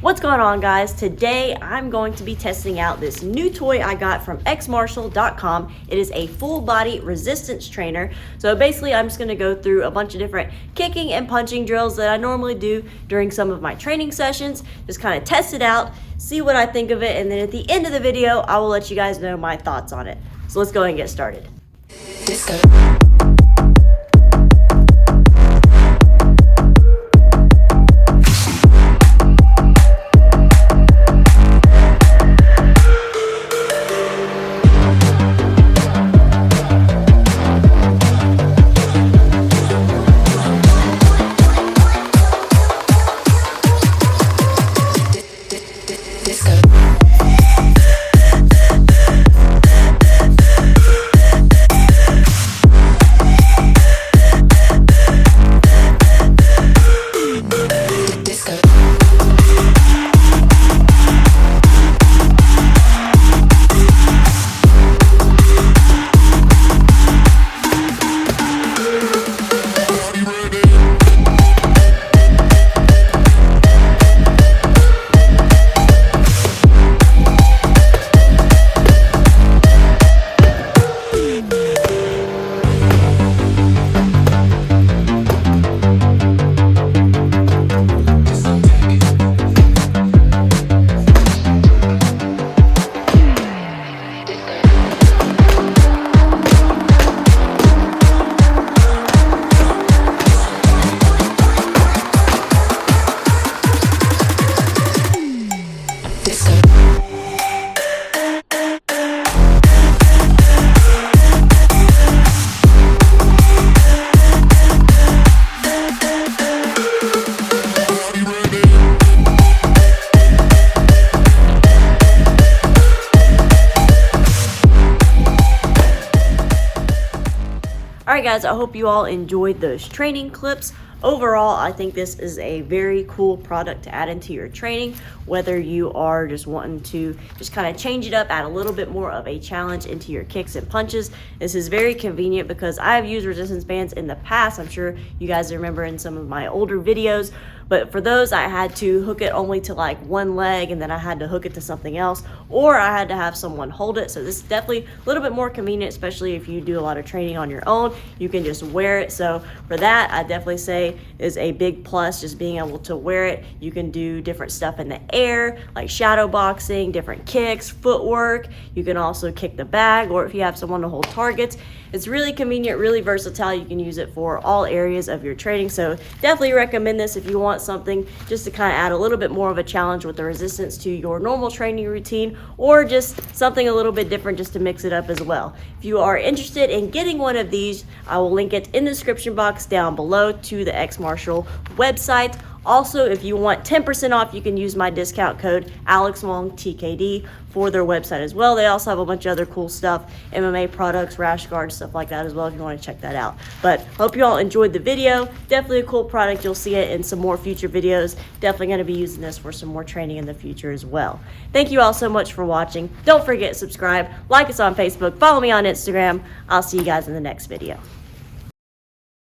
What's going on, guys? Today I'm going to be testing out this new toy I got from xmartial.com. It is a full body resistance trainer. So basically I'm just going to go through a bunch of different kicking and punching drills that I normally do during some of my training sessions. Just kind of test it out, see what I think of it, and then at the end of the video I will let you guys know my thoughts on it. So let's go ahead and get started. Alright guys, I hope you all enjoyed those training clips. Overall, I think this is a very cool product to add into your training, whether you are just wanting to just kind of change it up, add a little bit more of a challenge into your kicks and punches. This is very convenient because I've used resistance bands in the past. I'm sure you guys remember in some of my older videos, but for those I had to hook it only to like one leg and then I had to hook it to something else, or I had to have someone hold it. So this is definitely a little bit more convenient, especially if you do a lot of training on your own. You can just wear it. So for that, I definitely say is a big plus, just being able to wear it. You can do different stuff in the air, like shadow boxing, different kicks, footwork. You can also kick the bag, or if you have someone to hold targets. It's really convenient, really versatile. You can use it for all areas of your training. So definitely recommend this if you want something just to kind of add a little bit more of a challenge with the resistance to your normal training routine, or just something a little bit different just to mix it up as well. If you are interested in getting one of these, I will link it in the description box down below to the X Martial website. Also, if you want 10% off, you can use my discount code AlexWongTKD for their website as well. They also have a bunch of other cool stuff, MMA products, rash guards, stuff like that as well if you want to check that out. But hope you all enjoyed the video. Definitely a cool product. You'll see it in some more future videos. Definitely going to be using this for some more training in the future as well. Thank you all so much for watching. Don't forget to subscribe, like us on Facebook, follow me on Instagram. I'll see you guys in the next video.